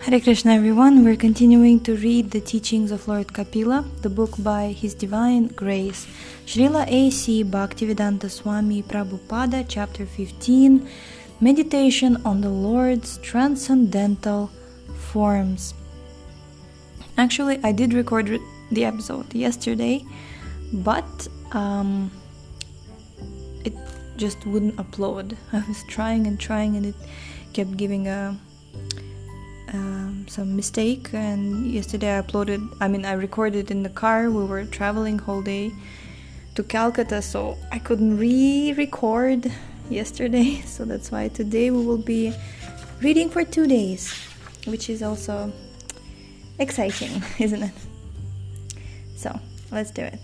Hare Krishna everyone, we're continuing to read the Teachings of Lord Kapila, the book by His Divine Grace, Srila A.C. Bhaktivedanta Swami Prabhupada, Chapter 15, Meditation on the Lord's Transcendental Forms. Actually, I did record the episode yesterday, but it just wouldn't upload. I was trying and it kept giving some mistake, and yesterday I recorded in the car. We were traveling whole day to Calcutta, so I couldn't re-record yesterday, so that's why today we will be reading for 2 days, which is also exciting, isn't it? So let's do it.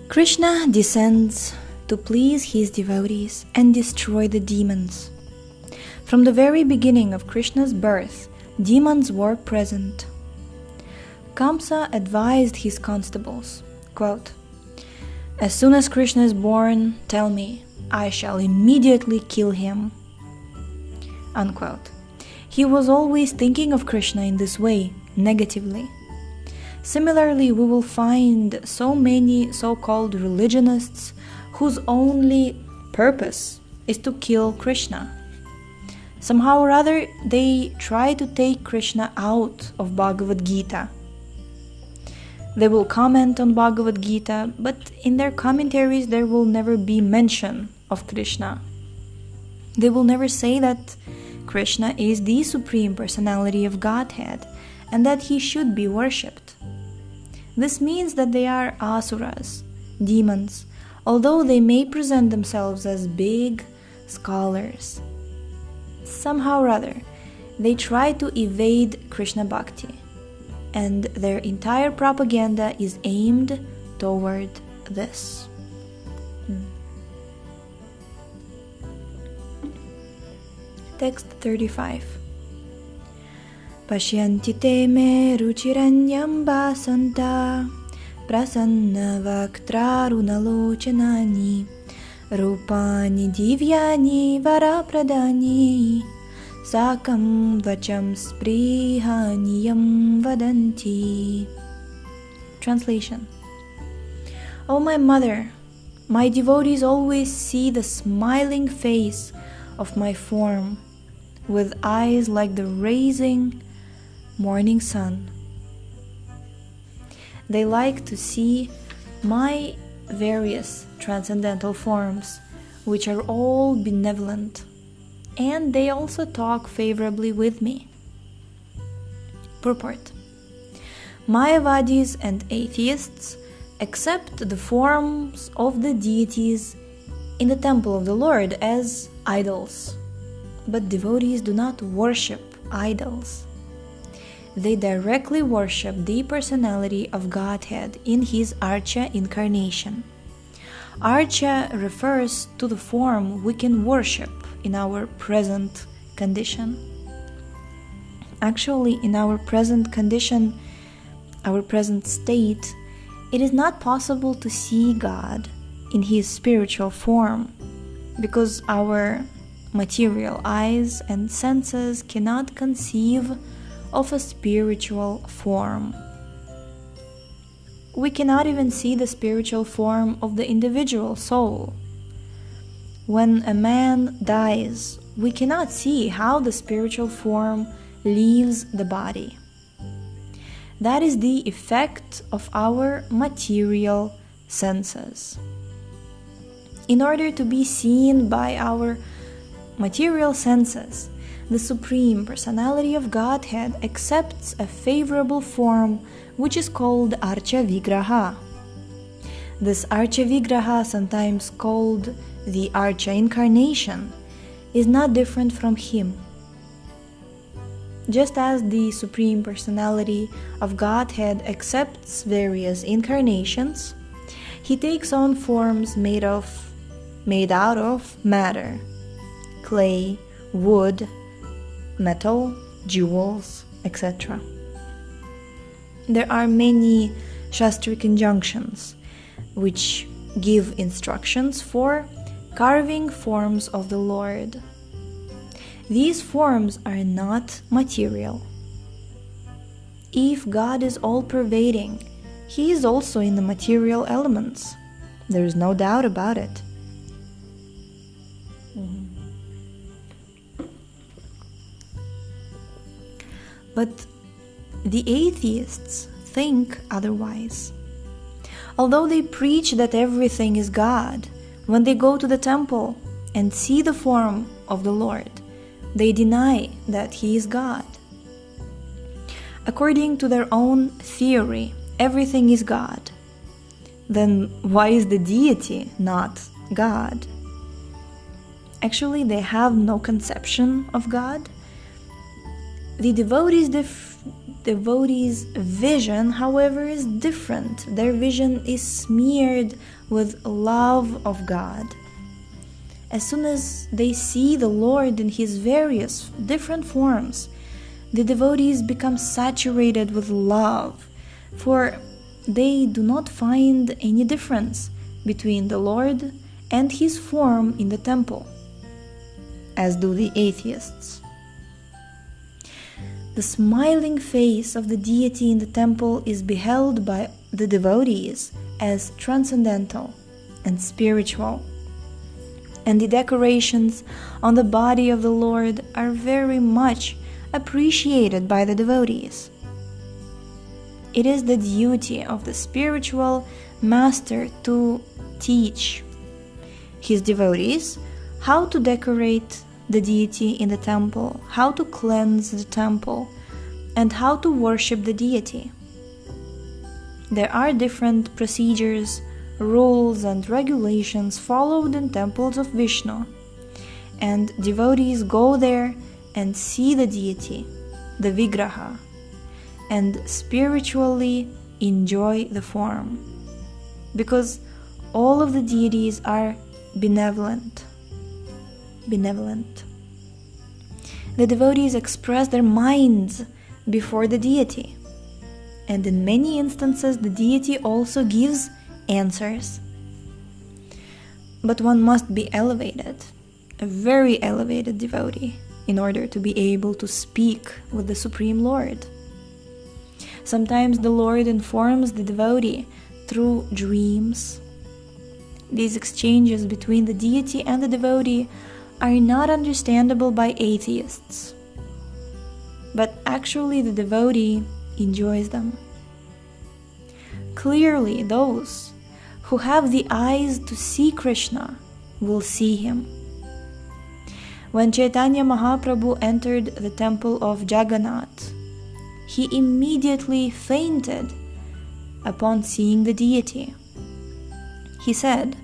Krishna descends to please his devotees and destroy the demons. From the very beginning of Krishna's birth, demons were present. Kamsa advised his constables, quote, "As soon as Krishna is born, tell me, I shall immediately kill him." Unquote. He was always thinking of Krishna in this way, negatively. Similarly, we will find so many so-called religionists whose only purpose is to kill Krishna. Somehow or other, they try to take Krishna out of Bhagavad Gita. They will comment on Bhagavad Gita, but in their commentaries there will never be mention of Krishna. They will never say that Krishna is the Supreme Personality of Godhead and that he should be worshipped. This means that they are asuras, demons, although they may present themselves as big scholars. Somehow or other, they try to evade Krishna Bhakti, and their entire propaganda is aimed toward this. Text 35. Pashyanti te me ruchiranyam basanta prasanna vaktrarunalochanani rupani divyani varapradani sakam vacham sprihaniyam vadanti. Translation. O my mother, my devotees always see the smiling face of my form with eyes like the rising morning sun. They like to see my various transcendental forms, which are all benevolent, and they also talk favorably with me. Purport. Mayavadis and atheists accept the forms of the deities in the temple of the Lord as idols, but devotees do not worship idols. They directly worship the personality of Godhead in his Archa incarnation. Archa refers to the form we can worship in our present condition. Actually, in our present condition, our present state, it is not possible to see God in his spiritual form, because our material eyes and senses cannot conceive of a spiritual form. We cannot even see the spiritual form of the individual soul. When a man dies, we cannot see how the spiritual form leaves the body. That is the effect of our material senses. In order to be seen by our material senses, the Supreme Personality of Godhead accepts a favorable form which is called Archa Vigraha. This Archa Vigraha, sometimes called the Archa Incarnation, is not different from him. Just as the Supreme Personality of Godhead accepts various incarnations, he takes on forms made out of matter, clay, wood, metal, jewels, etc. There are many Shastric injunctions which give instructions for carving forms of the Lord. These forms are not material. If God is all-pervading, He is also in the material elements. There is no doubt about it. But the atheists think otherwise. Although they preach that everything is God, when they go to the temple and see the form of the Lord, they deny that He is God. According to their own theory, everything is God. Then why is the deity not God? Actually, they have no conception of God. The devotees' vision, however, is different. Their vision is smeared with love of God. As soon as they see the Lord in His various different forms, the devotees become saturated with love, for they do not find any difference between the Lord and His form in the temple, as do the atheists. The smiling face of the deity in the temple is beheld by the devotees as transcendental and spiritual, and the decorations on the body of the Lord are very much appreciated by the devotees. It is the duty of the spiritual master to teach his devotees how to decorate the deity in the temple, how to cleanse the temple, and how to worship the deity. There are different procedures, rules, and regulations followed in temples of Vishnu, and devotees go there and see the deity, the Vigraha, and spiritually enjoy the form, because all of the deities are benevolent. The devotees express their minds before the deity, and in many instances the deity also gives answers. But one must be elevated, a very elevated devotee, in order to be able to speak with the Supreme Lord. Sometimes the Lord informs the devotee through dreams. These exchanges between the deity and the devotee are not understandable by atheists, but actually the devotee enjoys them. Clearly, those who have the eyes to see Krishna will see Him. When Chaitanya Mahaprabhu entered the temple of Jagannath, he immediately fainted upon seeing the deity. He said,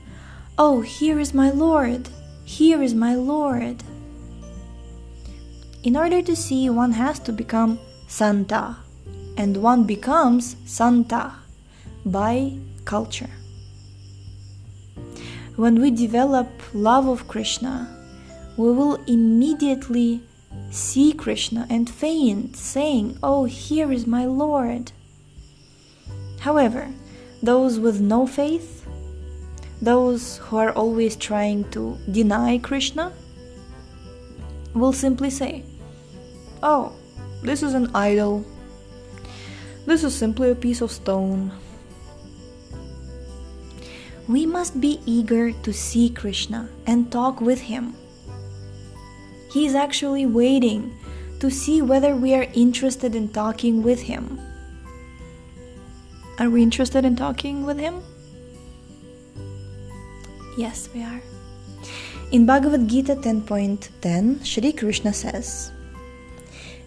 "Oh, here is my Lord! Here is my Lord!" In order to see, one has to become Santa, and one becomes Santa by culture. When we develop love of Krishna, we will immediately see Krishna and faint, saying, "Oh, here is my Lord." However, those with no faith, those who are always trying to deny Krishna, will simply say, "Oh, this is an idol. This is simply a piece of stone." We must be eager to see Krishna and talk with Him. He is actually waiting to see whether we are interested in talking with Him. Are we interested in talking with Him? Yes, we are. In Bhagavad Gita 10.10, Shri Krishna says,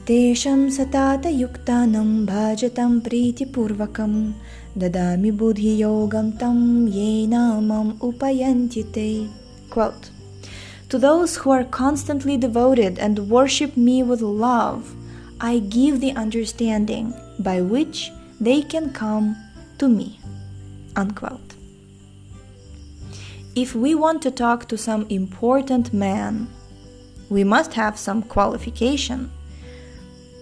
"Tesham satata yuktanam bhajatam priti purvakam dadami buddhi yogam tam yena mam upayanti te." Quote, "To those who are constantly devoted and worship me with love, I give the understanding by which they can come to me." Unquote. If we want to talk to some important man, we must have some qualification.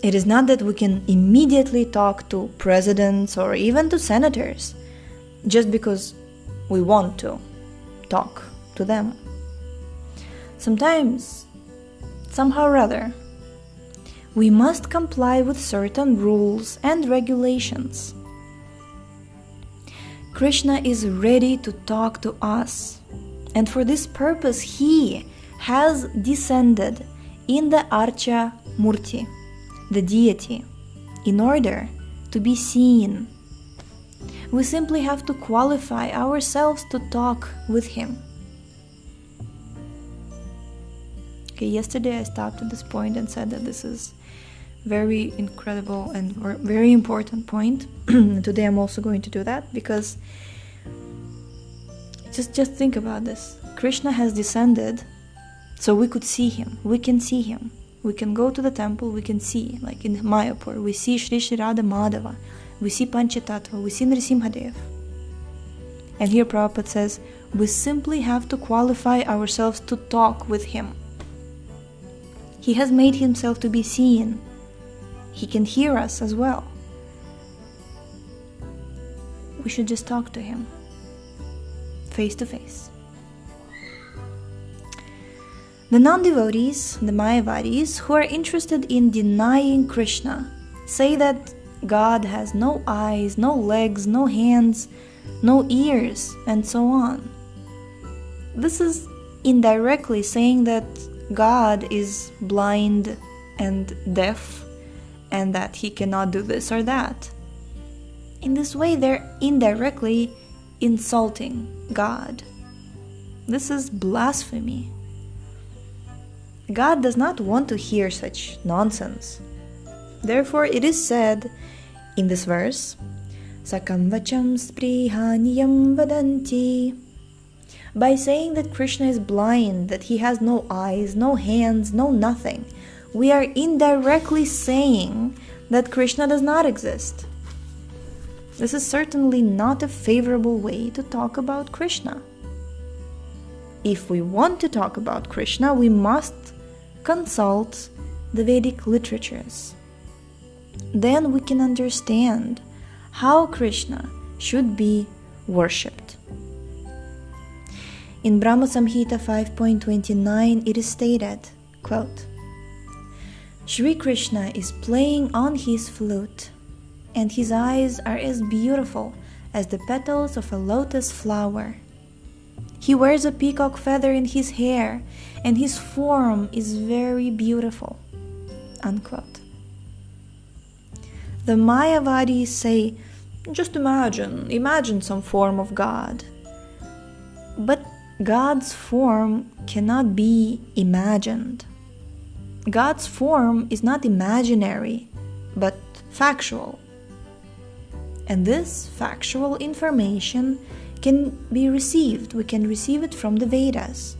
It is not that we can immediately talk to presidents or even to senators, just because we want to talk to them. Sometimes, somehow or other, we must comply with certain rules and regulations. Krishna is ready to talk to us, and for this purpose he has descended in the Archa Murti, the deity, in order to be seen. We simply have to qualify ourselves to talk with him. Okay, yesterday I stopped at this point and said that this is very incredible and very important point. Today I'm also going to do that, because just think about this. Krishna has descended so we could see him. We can see him. We can go to the temple, we can see, like in Mayapur, we see Shri Radha Madhava, we see Panchatattva, we see Nrsimhadev. And here Prabhupada says, we simply have to qualify ourselves to talk with him. He has made himself to be seen. He can hear us as well. We should just talk to him, face to face. The non-devotees, the Mayavadis, who are interested in denying Krishna, say that God has no eyes, no legs, no hands, no ears, and so on. This is indirectly saying that God is blind and deaf, and that he cannot do this or that. In this way, they're indirectly insulting God. This is blasphemy. God does not want to hear such nonsense. Therefore, it is said in this verse, Sakam vacham sprihaniyam vadanti. By saying that Krishna is blind, that he has no eyes, no hands, no nothing, we are indirectly saying that Krishna does not exist. This is certainly not a favorable way to talk about Krishna. If we want to talk about Krishna, we must consult the Vedic literatures. Then we can understand how Krishna should be worshipped. In Brahma Samhita 5.29, it is stated, quote, Shri Krishna is playing on his flute, and his eyes are as beautiful as the petals of a lotus flower. He wears a peacock feather in his hair, and his form is very beautiful. Unquote. The Mayavadis say, just imagine some form of God. But God's form cannot be imagined. God's form is not imaginary, but factual. And this factual information can be received. We can receive it from the Vedas.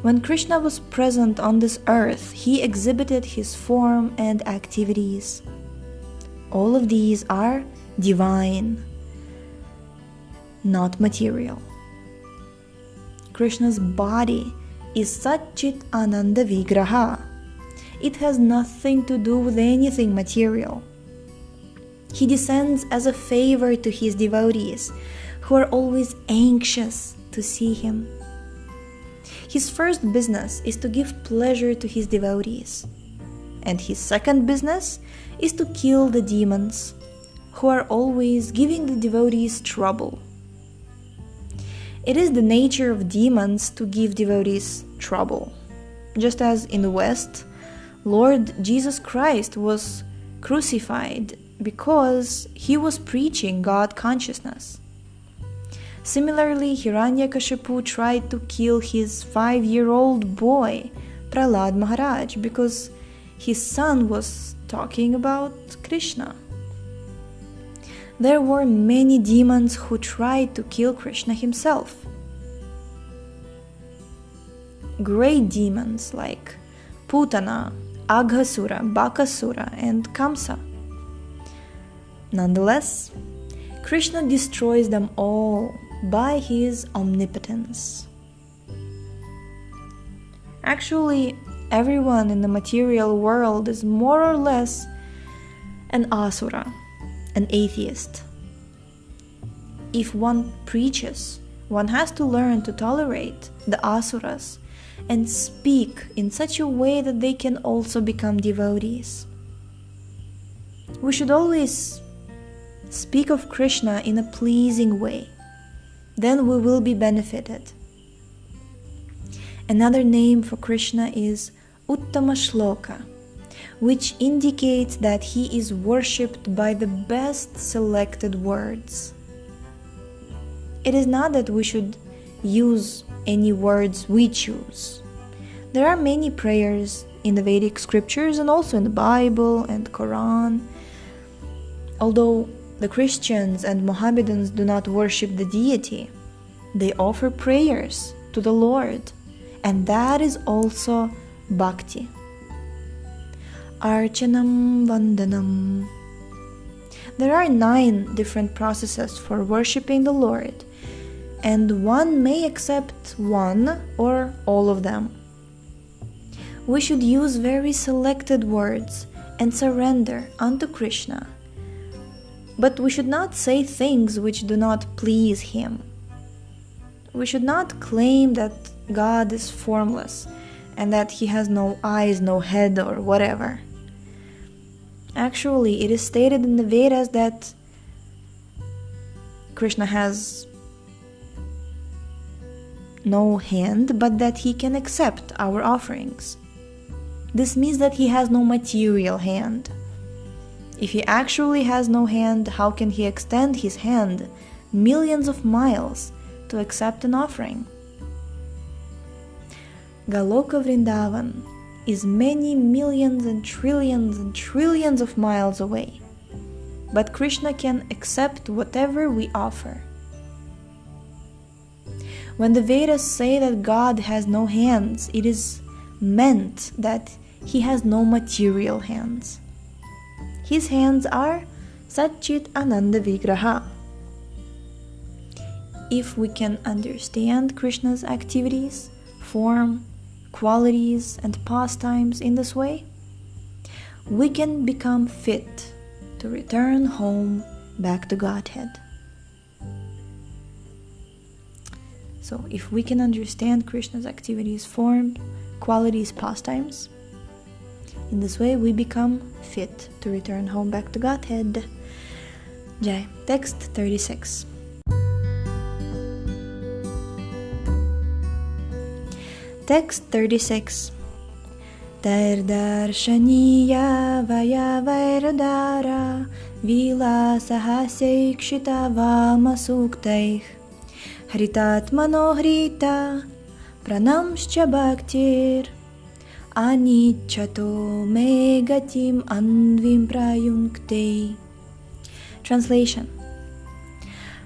When Krishna was present on this earth, he exhibited his form and activities. All of these are divine, not material. Krishna's body is Satchit Ananda Vigraha. It has nothing to do with anything material. He descends as a favor to his devotees, who are always anxious to see him. His first business is to give pleasure to his devotees, and his second business is to kill the demons, who are always giving the devotees trouble. It is the nature of demons to give devotees trouble. Just as in the West, Lord Jesus Christ was crucified because he was preaching God consciousness. Similarly, Hiranyakashipu tried to kill his 5-year-old boy, Prahlad Maharaj, because his son was talking about Krishna. There were many demons who tried to kill Krishna himself. Great demons like Putana, Aghasura, Bakasura, and Kamsa. Nonetheless, Krishna destroys them all by his omnipotence. Actually, everyone in the material world is more or less an asura, an atheist. if one preaches, one has to learn to tolerate the asuras and speak in such a way that they can also become devotees. We should always speak of Krishna in a pleasing way. Then we will be benefited. Another name for Krishna is Uttama Shloka, which indicates that he is worshipped by the best selected words. It is not that we should use any words we choose. There are many prayers in the Vedic scriptures and also in the Bible and Quran. Although the Christians and Mohammedans do not worship the deity, they offer prayers to the Lord, and that is also bhakti. Archanam Vandanam. There are 9 different processes for worshipping the Lord, and one may accept one or all of them. We should use very selected words and surrender unto Krishna, but we should not say things which do not please him. We should not claim that God is formless and that he has no eyes, no head, or whatever. Actually, it is stated in the Vedas that Krishna has no hand, but that he can accept our offerings. This means that he has no material hand. If he actually has no hand, how can he extend his hand millions of miles to accept an offering? Galoka Vrindavan is many millions and trillions of miles away, but Krishna can accept whatever we offer. When the Vedas say that God has no hands, it is meant that he has no material hands. His hands are Satchit Ananda Vigraha. If we can understand Krishna's activities, form, qualities, and pastimes in this way, we can become fit to return home back to Godhead. So if we can understand Krishna's activities, form, qualities, pastimes, in this way we become fit to return home back to Godhead. Jai. Text 36. Text 36. Dardarshaniya vaya vairadara vila sahaseikshita vama suktaih hritatmano hrita pranamscha bhaktir anichato megatim anvim prayunkte. Translation.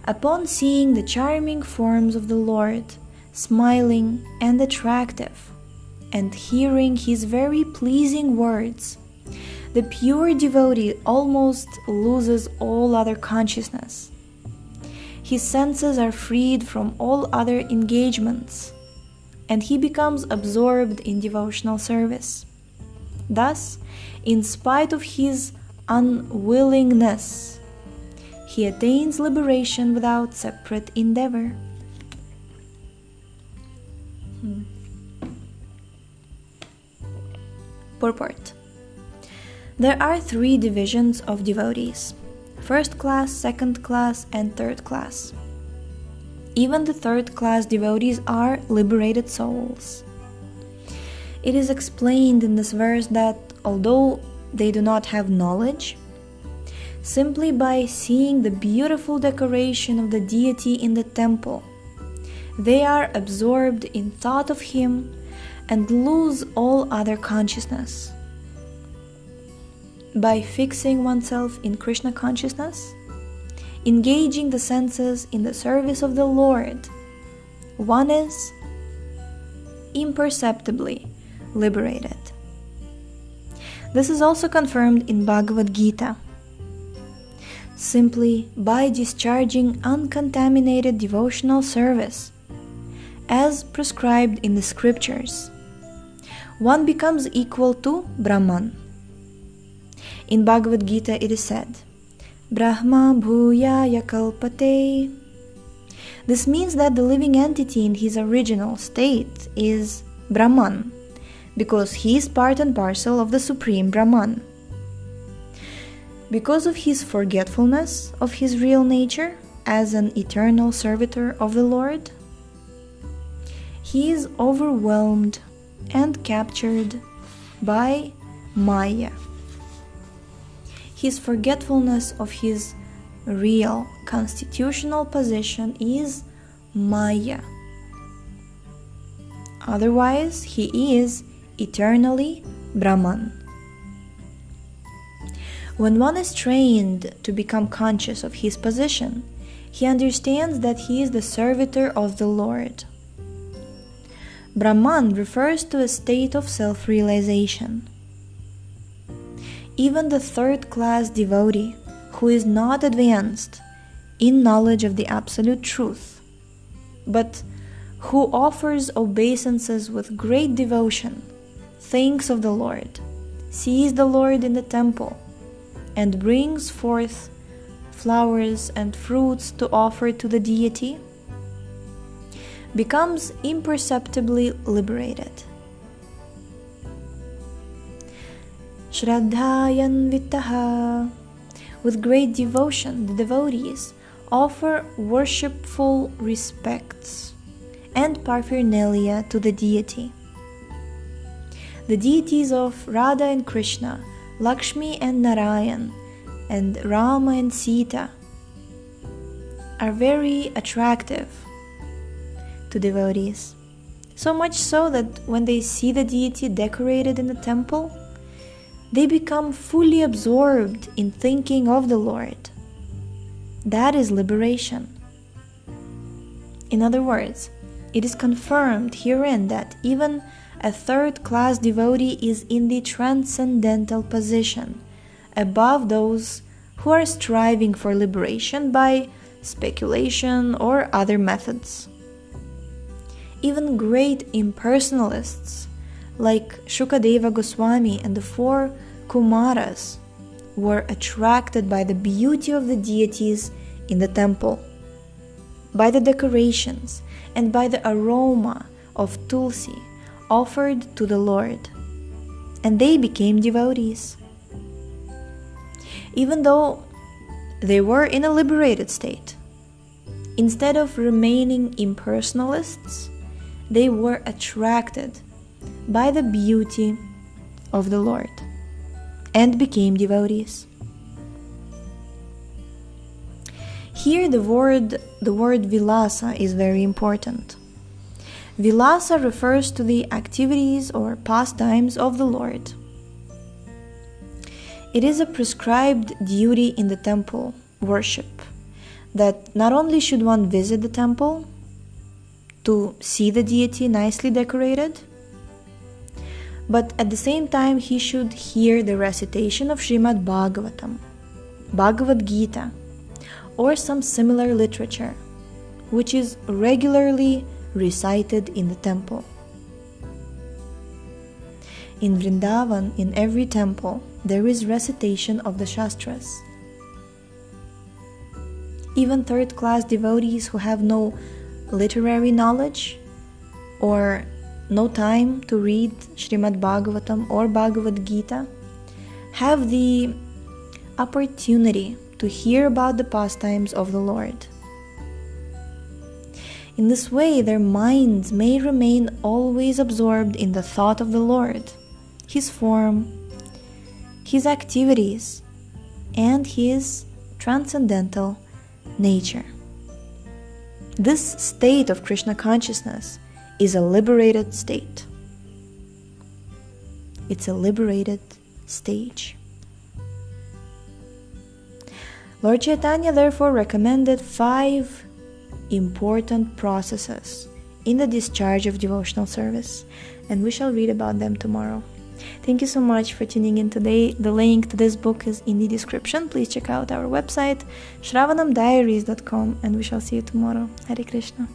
Upon seeing the charming forms of the Lord, smiling and attractive, and hearing his very pleasing words, the pure devotee almost loses all other consciousness. His senses are freed from all other engagements, and he becomes absorbed in devotional service. Thus, in spite of his unwillingness, he attains liberation without separate endeavor. Purport. There are 3 divisions of devotees: first class, second class, and third class. Even the third class devotees are liberated souls. It is explained in this verse that although they do not have knowledge, simply by seeing the beautiful decoration of the deity in the temple, they are absorbed in thought of him and lose all other consciousness. By fixing oneself in Krishna consciousness, engaging the senses in the service of the Lord, one is imperceptibly liberated. This is also confirmed in Bhagavad Gita. Simply by discharging uncontaminated devotional service, as prescribed in the scriptures, one becomes equal to Brahman. In Bhagavad Gita it is said, Brahma bhuyaya kalpate This means that the living entity in his original state is Brahman, because he is part and parcel of the Supreme Brahman. Because of his forgetfulness of his real nature as an eternal servitor of the Lord, he is overwhelmed and captured by Maya. His forgetfulness of his real constitutional position is Maya. Otherwise, he is eternally Brahman. When one is trained to become conscious of his position, he understands that he is the servitor of the Lord. Brahman refers to a state of self-realization. Even the third-class devotee who is not advanced in knowledge of the absolute truth, but who offers obeisances with great devotion, thinks of the Lord, sees the Lord in the temple, and brings forth flowers and fruits to offer to the deity, becomes imperceptibly liberated. Shraddhayanvitaha. With great devotion, the devotees offer worshipful respects and paraphernalia to the deity. The deities of Radha and Krishna, Lakshmi and Narayan, and Rama and Sita are very attractive to devotees. So much so that when they see the deity decorated in the temple, they become fully absorbed in thinking of the Lord. That is liberation. In other words, it is confirmed herein that even a third-class devotee is in the transcendental position, above those who are striving for liberation by speculation or other methods. Even great impersonalists like Shukadeva Goswami and the four Kumaras were attracted by the beauty of the deities in the temple, by the decorations, and by the aroma of tulsi offered to the Lord, and they became devotees. Even though they were in a liberated state, instead of remaining impersonalists, they were attracted by the beauty of the Lord and became devotees. Here the word vilasa is very important. Vilasa refers to the activities or pastimes of the Lord. It is a prescribed duty in the temple worship that not only should one visit the temple to see the deity nicely decorated, but at the same time he should hear the recitation of Srimad-Bhagavatam, Bhagavad Gita, or some similar literature, which is regularly recited in the temple. In Vrindavan, in every temple, there is recitation of the Shastras. Even third-class devotees who have no literary knowledge or no time to read Srimad-Bhagavatam or Bhagavad Gita have the opportunity to hear about the pastimes of the Lord. In this way, their minds may remain always absorbed in the thought of the Lord, His form, His activities, and His transcendental nature. This state of Krishna consciousness is a liberated state. It's a liberated stage. Lord Chaitanya therefore recommended 5 important processes in the discharge of devotional service, and we shall read about them tomorrow. Thank you so much for tuning in today. The link to this book is in the description. Please check out our website, shravanamdiaries.com, and we shall see you tomorrow. Hare Krishna.